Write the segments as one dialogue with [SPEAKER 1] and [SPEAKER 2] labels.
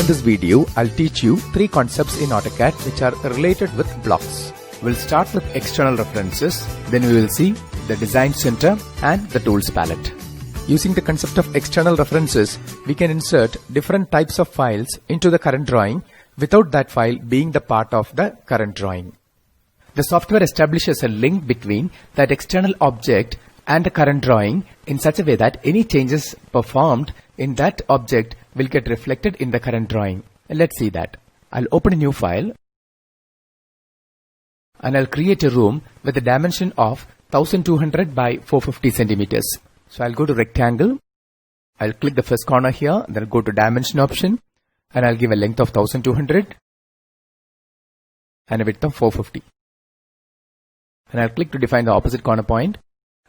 [SPEAKER 1] In this video, I'll teach you 3 concepts in AutoCAD which are related with blocks. We'll start with external references, then we will see the design center and the tools palette. Using the concept of external references, we can insert different types of files into the current drawing without that file being the part of the current drawing. The software establishes a link between that external object and the current drawing in such a way that any changes performed in that object will get reflected in the current drawing. Let's see that. I'll open a new file and I'll create a room with a dimension of 1200 by 450 centimeters. So I'll go to rectangle, I'll click the first corner here, then I'll go to dimension option and I'll give a length of 1200 and a width of 450. And I'll click to define the opposite corner point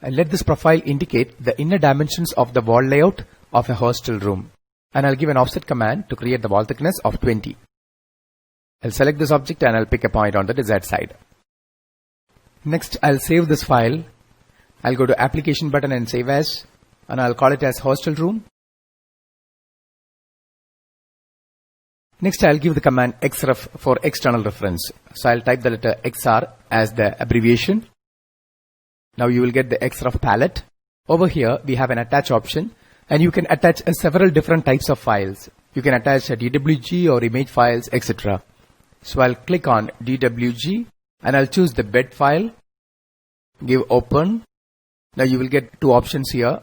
[SPEAKER 1] and let this profile indicate the inner dimensions of the wall layout of a hostel room. And I'll give an offset command to create the wall thickness of 20. I'll select this object and I'll pick a point on the desired side. Next, I'll save this file. I'll go to application button and save as, and I'll call it as hostel room. Next, I'll give the command xref for external reference. So I'll type the letter XR as the abbreviation. Now you will get the xref palette. Over here, we have an attach option, and you can attach several different types of files. You can attach a DWG or image files, etc. So I'll click on DWG and I'll choose the bed file, give open. Now you will get 2 options here.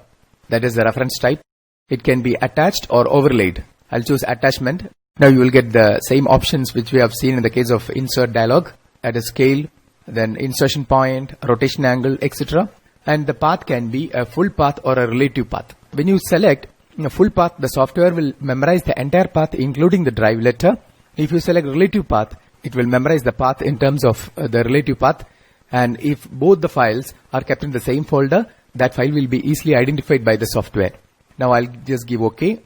[SPEAKER 1] That is the reference type. It can be attached or overlaid. I'll choose attachment. Now you will get the same options which we have seen in the case of insert dialog, that is scale, then insertion point, rotation angle, etc. And the path can be a full path or a relative path. When you select a full path, the software will memorize the entire path including the drive letter. If you select relative path, it will memorize the path in terms of the relative path. And if both the files are kept in the same folder, that file will be easily identified by the software. Now I'll just give OK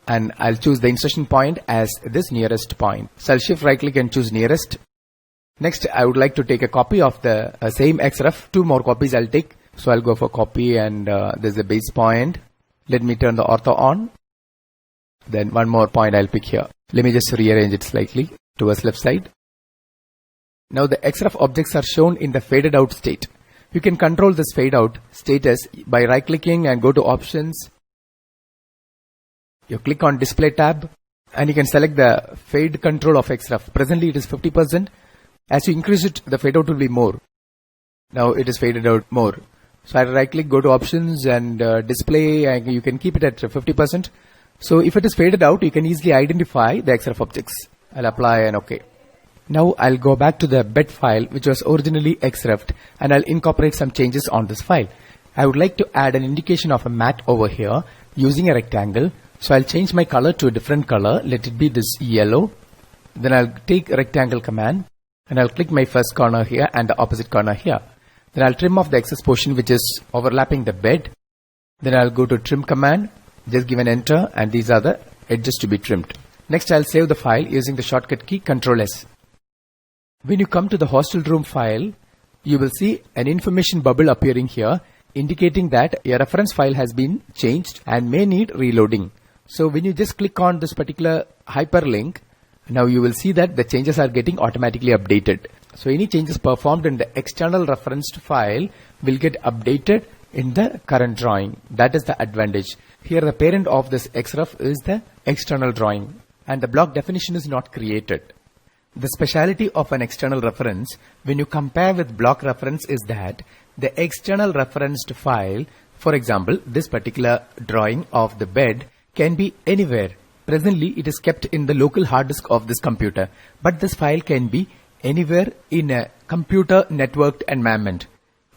[SPEAKER 1] and I'll choose the insertion point as this nearest point. So I'll shift right click and choose nearest. Next, I would like to take a copy of the same xref. 2 more copies I'll take. So I'll go for copy and there's a base point. Let me turn the ortho on. Then 1 more point I'll pick here. Let me just rearrange it slightly towards left side. Now the xref objects are shown in the faded out state. You can control this fade out status by right clicking and go to options. You click on display tab and you can select the fade control of xref. Presently it is 50%. As you increase it, the fade out will be more. Now it is faded out more. So I right click, go to options and display, and you can keep it at 50%. So if it is faded out, you can easily identify the xref objects. I'll apply and OK. Now I'll go back to the bed file which was originally xrefed and I'll incorporate some changes on this file. I would like to add an indication of a mat over here using a rectangle. So I'll change my color to a different color. Let it be this yellow. Then I'll take a rectangle command and I'll click my first corner here and the opposite corner here. Then I'll trim off the excess portion which is overlapping the bed. Then I'll go to trim command, just give an enter, and these are the edges to be trimmed. Next I'll save the file using the shortcut key Ctrl S. When you come to the hostel room file, you will see an information bubble appearing here indicating that a reference file has been changed and may need reloading. So when you just click on this particular hyperlink, now you will see that the changes are getting automatically updated. So any changes performed in the external referenced file will get updated in the current drawing. That is the advantage. Here the parent of this xref is the external drawing and the block definition is not created. The speciality of an external reference when you compare with block reference is that the external referenced file, for example, this particular drawing of the bed can be anywhere. Presently, it is kept in the local hard disk of this computer, but this file can be anywhere in a computer networked environment.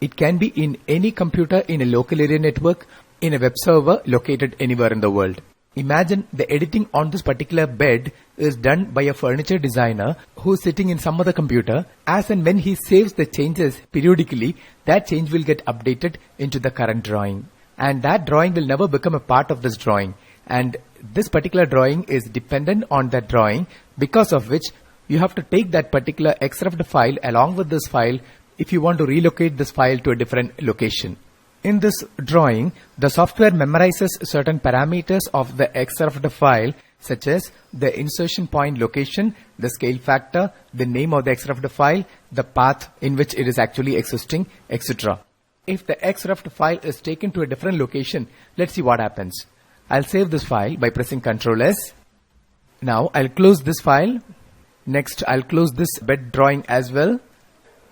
[SPEAKER 1] It can be in any computer in a local area network, in a web server located anywhere in the world. Imagine the editing on this particular bed is done by a furniture designer who is sitting in some other computer. As and when he saves the changes periodically, that change will get updated into the current drawing. And that drawing will never become a part of this drawing. And this particular drawing is dependent on that drawing, because of which you have to take that particular xrefed file along with this file if you want to relocate this file to a different location. In this drawing, the software memorizes certain parameters of the xrefed file such as the insertion point location, the scale factor, the name of the XREF file, the path in which it is actually existing, etc. If the XREF file is taken to a different location, let's see what happens. I'll save this file by pressing Ctrl S. Now I'll close this file. Next I'll close this bed drawing as well.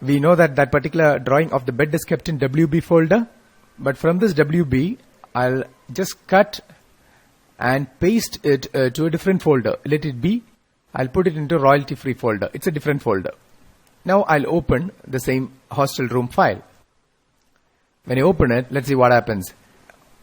[SPEAKER 1] We know that that particular drawing of the bed is kept in WB folder, but from this WB I'll just cut and paste it to a different folder. Let it be, I'll put it into royalty free folder. It's a different folder. Now I'll open the same hostel room file. When you open it, let's see what happens.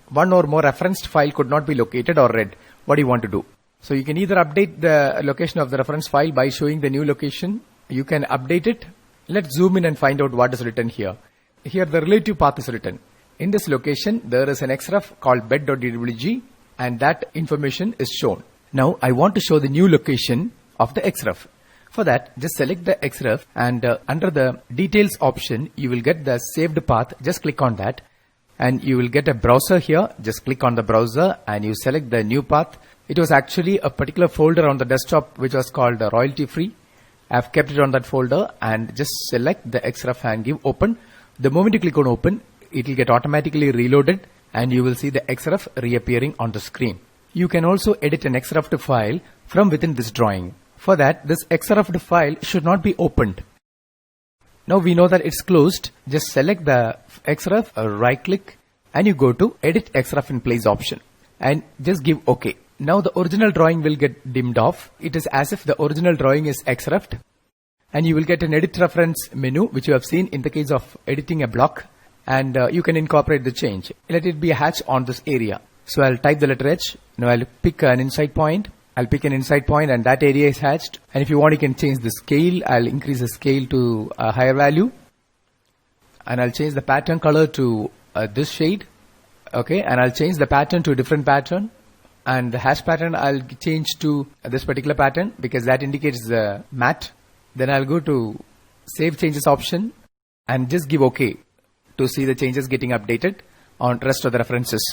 [SPEAKER 1] One or more referenced file could not be located or read. What do you want to do? So you can either update the location of the reference file by showing the new location. You can update it. Let's zoom in and find out what is written here. Here the relative path is written. In this location, there is an XREF called bed.dwg, and that information is shown. Now I want to show the new location of the XREF. For that, just select the XREF and under the details option, you will get the saved path. Just click on that and you will get a browser here. Just click on the browser and you select the new path. It was actually a particular folder on the desktop which was called royalty free. I've kept it on that folder and just select the XREF and give open. The moment you click on open, it will get automatically reloaded and you will see the XREF reappearing on the screen. You can also edit an XREF file from within this drawing. For that, this XREF file should not be opened. Now we know that it's closed. Just select the XREF, right click, and you go to edit XREF in place option and just give OK. Now the original drawing will get dimmed off. It is as if the original drawing is XREF'd, and you will get an edit reference menu which you have seen in the case of editing a block, and you can incorporate the change. Let it be a hatch on this area. So I'll type the letter H. Now I'll pick an inside point. I'll pick an inside point and that area is hatched. And if you want, you can change the scale. I'll increase the scale to a higher value. And I'll change the pattern color to this shade. Okay, and I'll change the pattern to a different pattern. And the hash pattern I'll change to this particular pattern because that indicates the matte. Then I'll go to save changes option and just give OK to see the changes getting updated on rest of the references.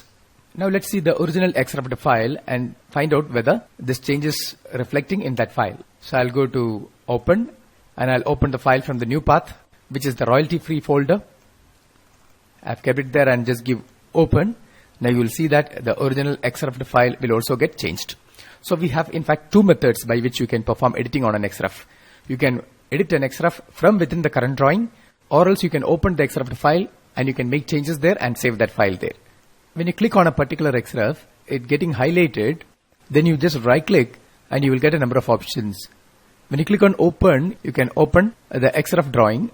[SPEAKER 1] Now let's see the original XREF file and find out whether this change is reflecting in that file. So I'll go to open and I'll open the file from the new path, which is the royalty free folder. I've kept it there and just give open. Now you will see that the original XREF file will also get changed. So we have in fact two methods by which you can perform editing on an XREF. You can edit an XREF from within the current drawing, or else you can open the XREF file and you can make changes there and save that file there. When you click on a particular XREF, it getting highlighted, then you just right click and you will get a number of options. When you click on open, you can open the XREF drawing,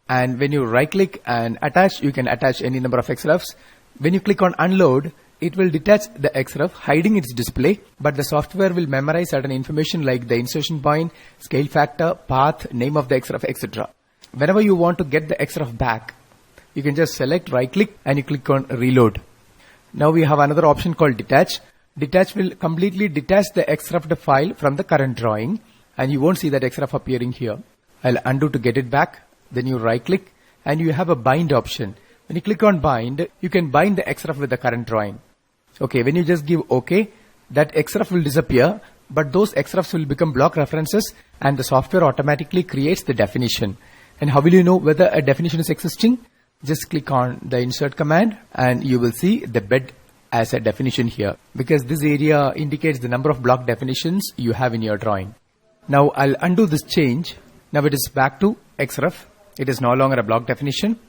[SPEAKER 1] and when you right click and attach, you can attach any number of XREFs. When you click on unload, it will detach the XREF, hiding its display, but the software will memorize certain information like the insertion point, scale factor, path, name of the XREF, etc. Whenever you want to get the XREF back, you can just select right click and you click on reload. Now we have another option called detach. Detach will completely detach the XREF file from the current drawing and you won't see that XREF appearing here. I'll undo to get it back. Then you right click and you have a bind option. When you click on bind, you can bind the XREF with the current drawing. Okay, when you just give OK, that XREF will disappear, but those XREFs will become block references and the software automatically creates the definition. And how will you know whether a definition is existing? Just click on the insert command and you will see the bed as a definition here, because this area indicates the number of block definitions you have in your drawing. Now I'll undo this change. Now it is back to XREF. It is no longer a block definition.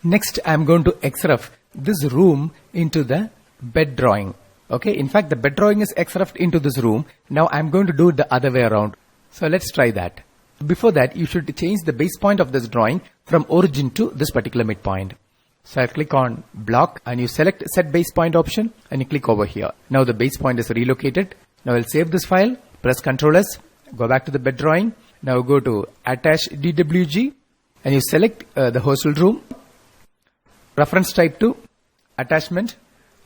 [SPEAKER 1] Next I'm going to XREF this room into the bed drawing. Okay, in fact the bed drawing is XREF'd into this room. Now I'm going to do it the other way around. So let's try that. Before that, you should change the base point of this drawing from origin to this particular midpoint. So I'll click on block and you select set base point option and you click over here. Now the base point is relocated. Now I'll save this file, press Ctrl S, go back to the bed drawing. Now go to attach DWG and you select the hostel room, reference type to attachment,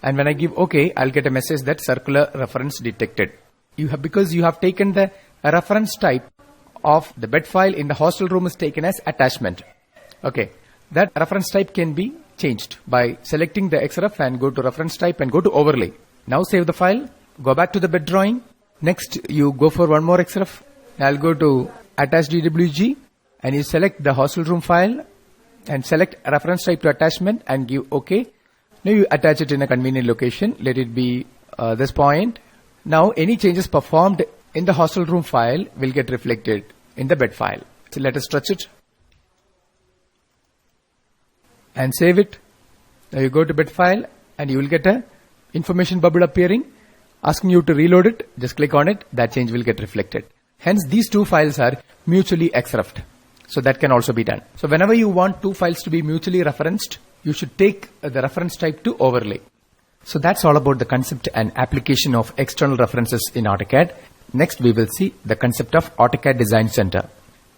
[SPEAKER 1] and when I give OK, I'll get a message that circular reference detected. Because you have taken the reference type of the bed file in the hostel room is taken as attachment. Okay, that reference type can be changed by selecting the XREF and go to reference type and go to overlay. Now save the file, go back to the bed drawing Next, you go for one more XREF. I'll go to attach DWG and you select the hostel room file and select reference type to attachment and give OK. Now you attach it in a convenient location. Let it be this point. Now any changes performed in the hostel room file will get reflected in the bed file. So let us stretch it and save it. Now you go to bed file and you will get a information bubble appearing asking you to reload it. Just click on it. That change will get reflected. Hence these two files are mutually XREF'd. So that can also be done. So whenever you want two files to be mutually referenced, you should take the reference type to overlay. So that's all about the concept and application of external references in AutoCAD. Next we will see the concept of AutoCAD Design Center.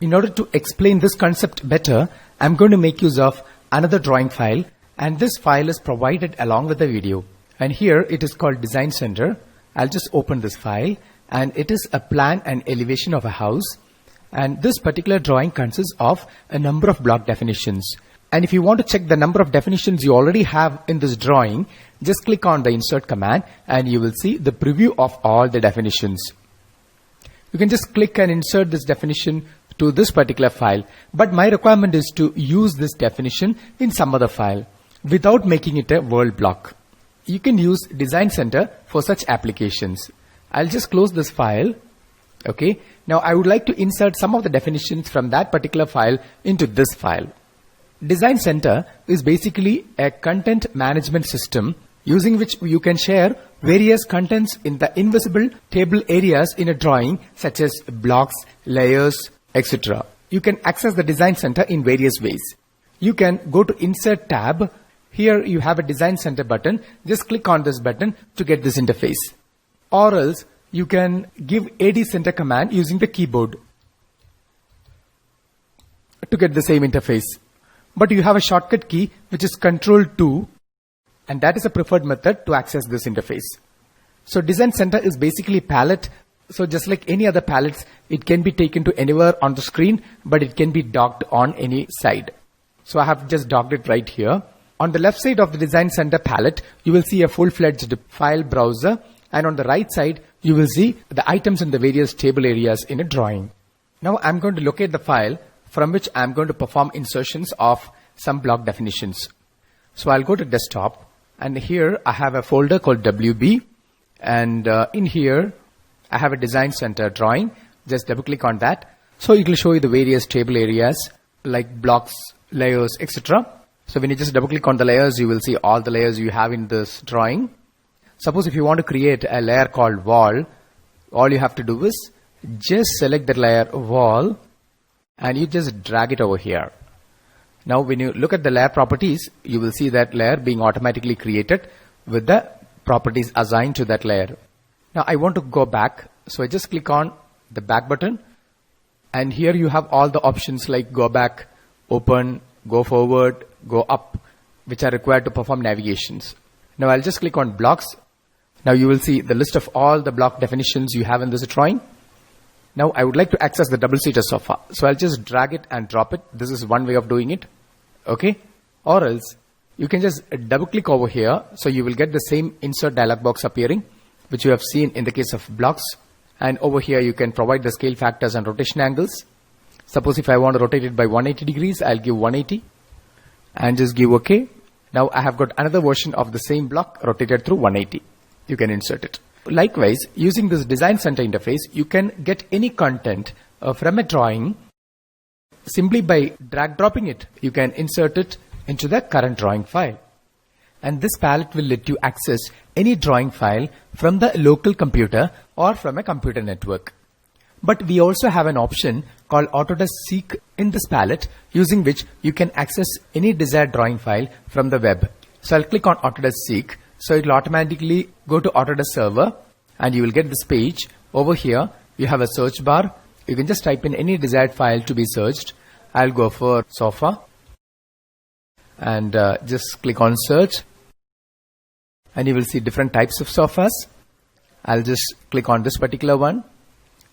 [SPEAKER 1] In order to explain this concept better, I'm going to make use of another drawing file, and this file is provided along with the video. And here it is called Design Center. I'll just open this file, and it is a plan and elevation of a house. And this particular drawing consists of a number of block definitions. And if you want to check the number of definitions you already have in this drawing, just click on the insert command and you will see the preview of all the definitions. You can just click and insert this definition to this particular file. But my requirement is to use this definition in some other file without making it a world block. You can use Design Center for such applications. I'll just close this file. Okay. Now I would like to insert some of the definitions from that particular file into this file. Design Center is basically a content management system using which you can share various contents in the invisible table areas in a drawing, such as blocks, layers, etc. You can access the Design Center in various ways. You can go to Insert tab. Here you have a Design Center button. Just click on this button to get this interface. Or else you can give AD Center command using the keyboard to get the same interface. But you have a shortcut key which is Ctrl 2, and that is a preferred method to access this interface. So Design Center is basically a palette. So just like any other palettes, it can be taken to anywhere on the screen, but it can be docked on any side. So I have just docked it right here. On the left side of the Design Center palette, you will see a full-fledged file browser, and on the right side, you will see the items in the various table areas in a drawing. Now I'm going to locate the file from which I'm going to perform insertions of some block definitions. So I'll go to desktop, and here I have a folder called WB, and in here I have a Design Center drawing. Just double click on that. So it will show you the various table areas like blocks, layers, etc. So when you just double click on the layers, you will see all the layers you have in this drawing. Suppose if you want to create a layer called wall, all you have to do is just select the layer wall and you just drag it over here. Now when you look at the layer properties, you will see that layer being automatically created with the properties assigned to that layer. Now I want to go back, so I just click on the back button, and here you have all the options like go back, open, go forward, go up, which are required to perform navigations. Now I'll just click on blocks. Now you will see the list of all the block definitions you have in this drawing. Now I would like to access the double-seater sofa. So I'll just drag it and drop it. This is one way of doing it. Okay. Or else you can just double click over here. So you will get the same insert dialog box appearing, which you have seen in the case of blocks. And over here you can provide the scale factors and rotation angles. Suppose if I want to rotate it by 180 degrees, I'll give 180 and just give OK. Now I have got another version of the same block rotated through 180. You can insert it. Likewise, using this Design Center interface, you can get any content from a drawing simply by drag dropping it. You can insert it into the current drawing file. And this palette will let you access any drawing file from the local computer or from a computer network. But we also have an option called Autodesk Seek in this palette, using which you can access any desired drawing file from the web. So I'll click on Autodesk Seek. So it will automatically go to Autodesk Server and you will get this page. Over here, you have a search bar. You can just type in any desired file to be searched. I'll go for sofa and just click on search. And you will see different types of sofas. I'll just click on this particular one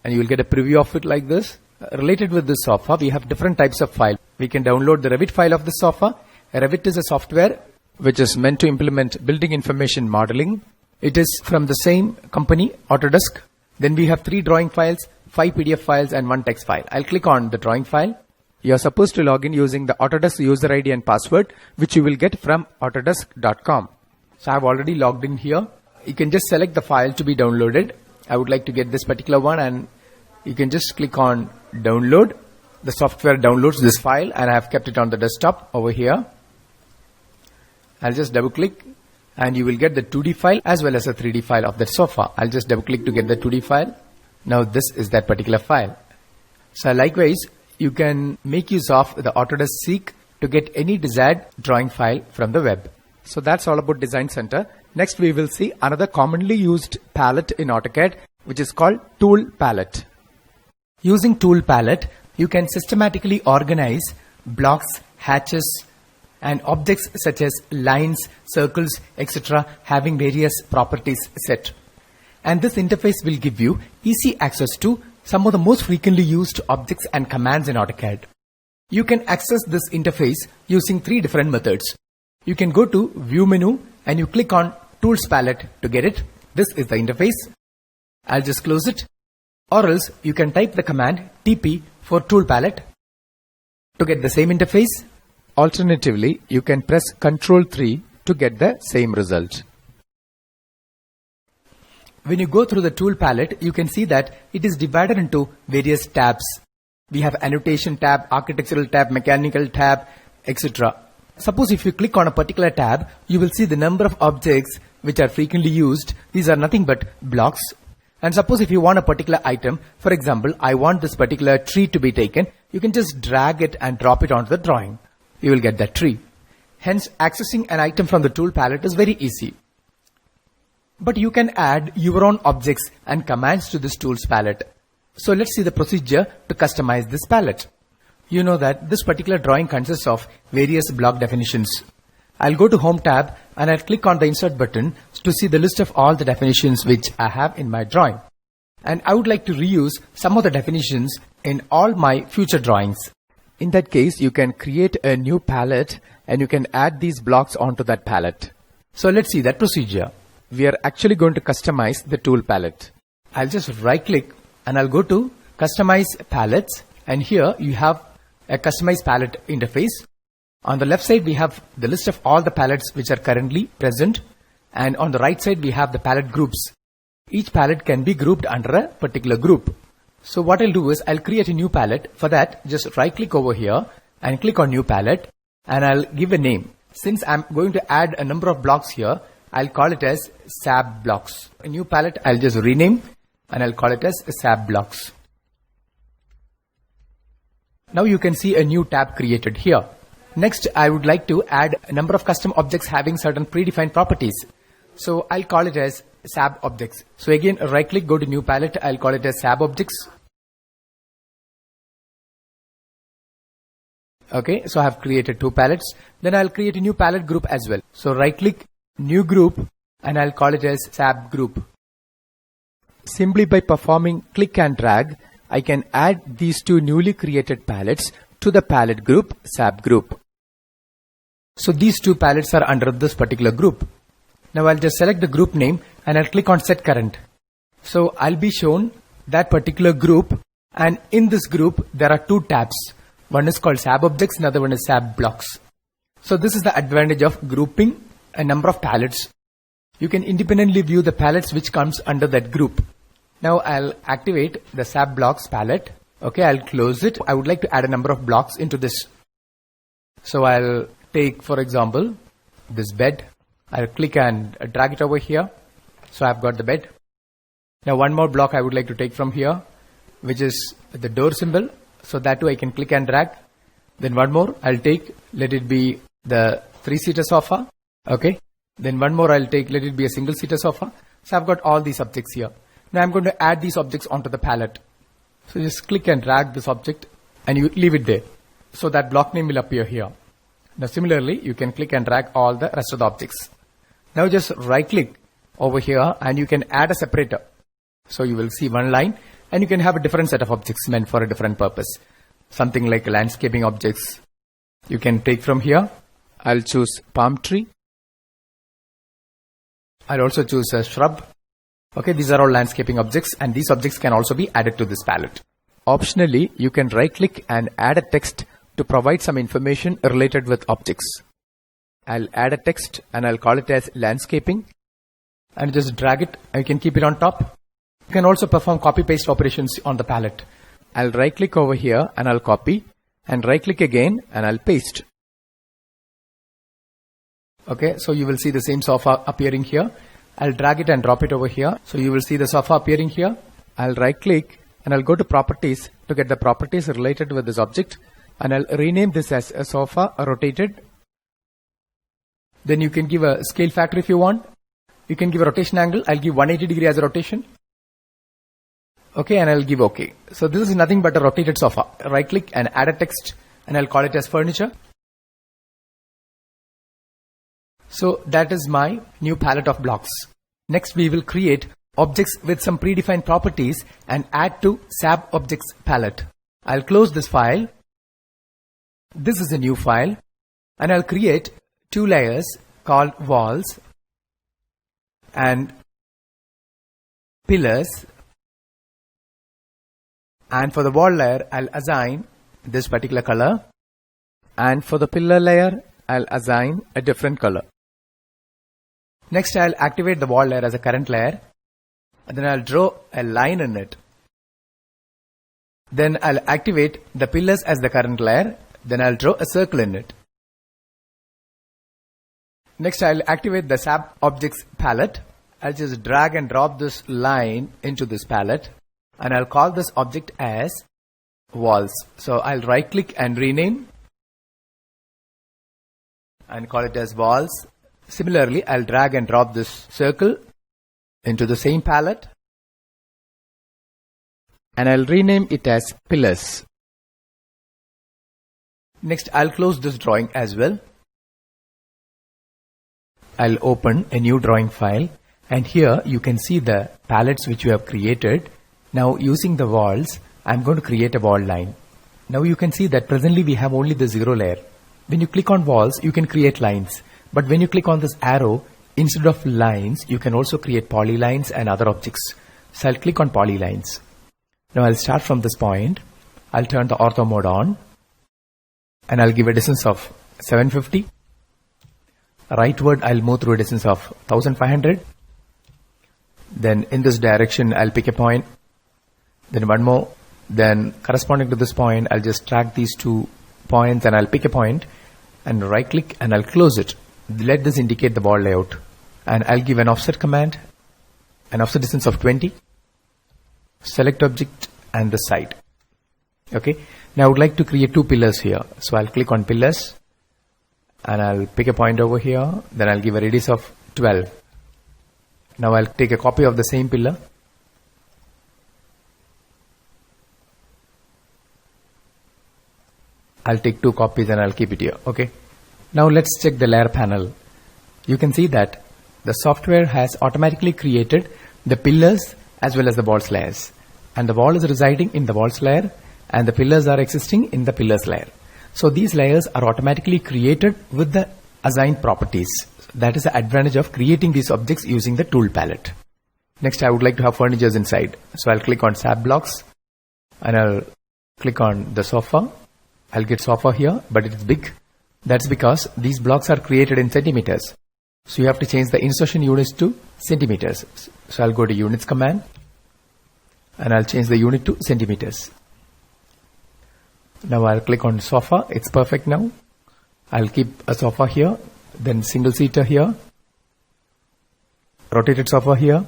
[SPEAKER 1] and you will get a preview of it like this. Related with this sofa, we have different types of file. We can download the Revit file of the sofa. Revit is a software which is meant to implement building information modeling. It is from the same company, Autodesk. Then we have 3 drawing files, 5 PDF files and 1 text file. I'll click on the drawing file. You're supposed to log in using the Autodesk user ID and password, which you will get from autodesk.com. So I've already logged in here. You can just select the file to be downloaded. I would like to get this particular one, and you can just click on download. The software downloads this file and I have kept it on the desktop over here. I'll just double click and you will get the 2D file as well as a 3D file of that sofa. I'll just double click to get the 2D file. Now this is that particular file. So likewise, you can make use of the Autodesk Seek to get any desired drawing file from the web. So that's all about Design Center. Next we will see another commonly used palette in AutoCAD, which is called Tool Palette. Using Tool Palette, you can systematically organize blocks, hatches, and objects such as lines, circles, etc. having various properties set. And this interface will give you easy access to some of the most frequently used objects and commands in AutoCAD. You can access this interface using 3 different methods. You can go to View menu and you click on Tools Palette to get it. This is the interface. I'll just close it. Or else you can type the command TP for Tool Palette to get the same interface. Alternatively, you can press Ctrl 3 to get the same result. When you go through the Tool Palette, you can see that it is divided into various tabs. We have Annotation tab, Architectural tab, Mechanical tab, etc. Suppose if you click on a particular tab, you will see the number of objects which are frequently used. These are nothing but blocks. And suppose if you want a particular item, for example, I want this particular tree to be taken, you can just drag it and drop it onto the drawing. You will get that tree. Hence, accessing an item from the Tool Palette is very easy. But you can add your own objects and commands to this Tools Palette. So let's see the procedure to customize this palette. You know that this particular drawing consists of various block definitions. I'll go to Home tab and I'll click on the Insert button to see the list of all the definitions which I have in my drawing. And I would like to reuse some of the definitions in all my future drawings. In that case, you can create a new palette and you can add these blocks onto that palette. So let's see that procedure. We are actually going to customize the tool palette. I'll just right click and I'll go to Customize Palettes, and here you have a Customize Palette interface. On the left side we have the list of all the palettes which are currently present, and on the right side we have the palette groups. Each palette can be grouped under a particular group. So what I'll do is I'll create a new palette. For that, just right click over here and click on New Palette, and I'll give a name. Since I'm going to add a number of blocks here, I'll call it as SAB blocks. A new palette I'll just rename and I'll call it as SAB blocks. Now you can see a new tab created here. Next, I would like to add a number of custom objects having certain predefined properties. So I'll call it as SAB objects. So again, right click, go to New Palette. I'll call it as SAB objects. Okay, so I have created 2 palettes. Then I'll create a new palette group as well. So right click, New Group, and I'll call it as SAB group. Simply by performing click and drag, I can add these 2 newly created palettes to the palette group SAB group. So these 2 palettes are under this particular group. Now I'll just select the group name and I'll click on Set Current. So I'll be shown that particular group, and in this group there are 2 tabs. One is called SAB objects, another one is SAB blocks. So this is the advantage of grouping a number of palettes. You can independently view the palettes which comes under that group. Now I'll activate the SAB blocks palette. Okay, I'll close it. I would like to add a number of blocks into this. So I'll take, for example, this bed. I'll click and drag it over here. So I've got the bed. Now one more block I would like to take from here, which is the door symbol. So that too I can click and drag. Then one more I'll take, let it be the 3-seater sofa. Okay. Then one more I'll take, let it be a single-seater sofa. So I've got all these objects here. Now I'm going to add these objects onto the palette. So just click and drag this object and you leave it there. So that block name will appear here. Now similarly, you can click and drag all the rest of the objects. Now just right click over here and you can add a separator. So you will see one line and you can have a different set of objects meant for a different purpose. Something like landscaping objects. You can take from here. I'll choose palm tree. I'll also choose a shrub. Okay, these are all landscaping objects, and these objects can also be added to this palette. Optionally, you can right click and add a text to provide some information related with objects. I'll add a text and I'll call it as landscaping, and just drag it. I can keep it on top. You can also perform copy paste operations on the palette. I'll right click over here and I'll copy, and right click again and I'll paste. Okay, so you will see the same sofa appearing here. I'll drag it and drop it over here. So you will see the sofa appearing here. I'll right click and I'll go to properties to get the properties related with this object, and I'll rename this as a sofa rotated. Then you can give a scale factor if you want. You can give a rotation angle. I'll give 180 degree as a rotation. Okay, and I'll give OK. So this is nothing but a rotated sofa. Right click and add a text, and I'll call it as furniture. So that is my new palette of blocks. Next, we will create objects with some predefined properties and add to SAB Objects palette. I'll close this file. This is a new file, and I'll create two layers called walls and pillars. And for the wall layer, I'll assign this particular color, and for the pillar layer, I'll assign a different color. Next, I'll activate the wall layer as a current layer, and then I'll draw a line in it. Then I'll activate the pillars as the current layer, then I'll draw a circle in it. Next, I'll activate the SAB Objects palette. I'll just drag and drop this line into this palette, and I'll call this object as walls. So I'll right click and rename and call it as walls. Similarly, I'll drag and drop this circle into the same palette, and I'll rename it as pillars. Next, I'll close this drawing as well. I'll open a new drawing file, and here you can see the palettes which we have created. Now, using the walls, I'm going to create a wall line. Now you can see that presently we have only the zero layer. When you click on walls, you can create lines. But when you click on this arrow, instead of lines, you can also create polylines and other objects. So I'll click on polylines. Now I'll start from this point. I'll turn the ortho mode on, and I'll give a distance of 750. Rightward, I'll move through a distance of 1500. Then in this direction, I'll pick a point. Then one more. Then corresponding to this point, I'll just track these 2 points, and I'll pick a point and right click and I'll close it. Let this indicate the wall layout, and I'll give an offset command, an offset distance of 20. Select object and the side. Okay. Now I would like to create 2 pillars here. So I'll click on pillars, and I'll pick a point over here. Then I'll give a radius of 12. Now I'll take a copy of the same pillar. I'll take 2 copies and I'll keep it here. Okay. Now let's check the layer panel. You can see that the software has automatically created the pillars as well as the walls layers. And the wall is residing in the walls layer, and the pillars are existing in the pillars layer. So these layers are automatically created with the assigned properties. That is the advantage of creating these objects using the tool palette. Next, I would like to have furnitures inside. So I'll click on SAB blocks, and I'll click on the sofa. I'll get sofa here, but it's big. That's because these blocks are created in centimeters. So you have to change the insertion units to centimeters. So I'll go to units command, and I'll change the unit to centimeters. Now I'll click on sofa. It's perfect now. I'll keep a sofa here, then single seater here, rotated sofa here.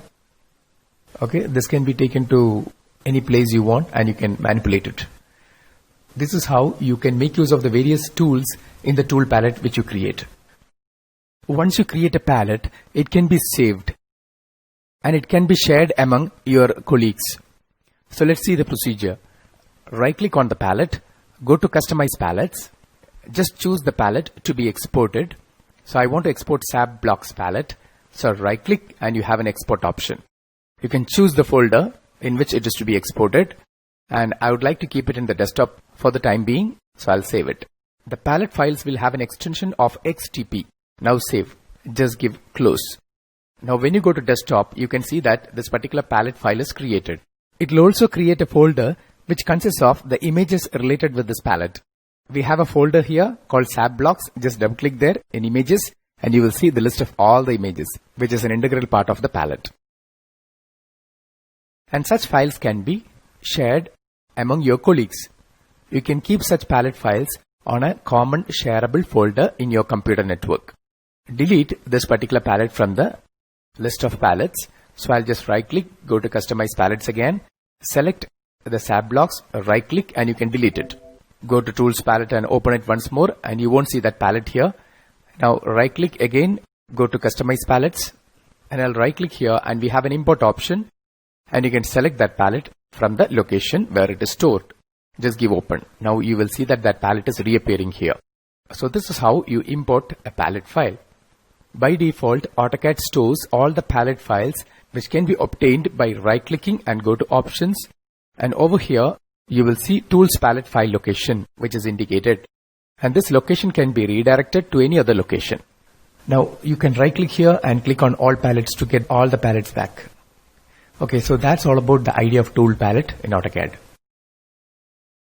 [SPEAKER 1] Okay, this can be taken to any place you want, and you can manipulate it. This is how you can make use of the various tools in the tool palette which you create. Once you create a palette, it can be saved and it can be shared among your colleagues. So let's see the procedure. Right click on the palette, go to customize palettes, just choose the palette to be exported. So I want to export SAB blocks palette. So right click and you have an export option. You can choose the folder in which it is to be exported, and I would like to keep it in the desktop for the time being, so I'll save it. The palette files will have an extension of XTP. Now save. Just give close. Now when you go to desktop, you can see that this particular palette file is created. It will also create a folder which consists of the images related with this palette. We have a folder here called SAP blocks. Just double click there in images and you will see the list of all the images, which is an integral part of the palette. And such files can be shared among your colleagues. You can keep such palette files on a common shareable folder in your computer network. Delete this particular palette from the list of palettes. So I'll just right click, go to customize palettes again, select the SAP blocks, right click and you can delete it. Go to tools palette and open it once more and you won't see that palette here. Now right click again, go to customize palettes and I'll right click here and we have an import option and you can select that palette from the location where it is stored. Just give open. Now you will see that palette is reappearing here. So this is how you import a palette file. By default, AutoCAD stores all the palette files which can be obtained by right clicking and go to options, and over here you will see tools palette file location which is indicated, and this location can be redirected to any other location. Now you can right click here and click on all palettes to get all the palettes back. Okay, so that's all about the idea of tool palette in AutoCAD.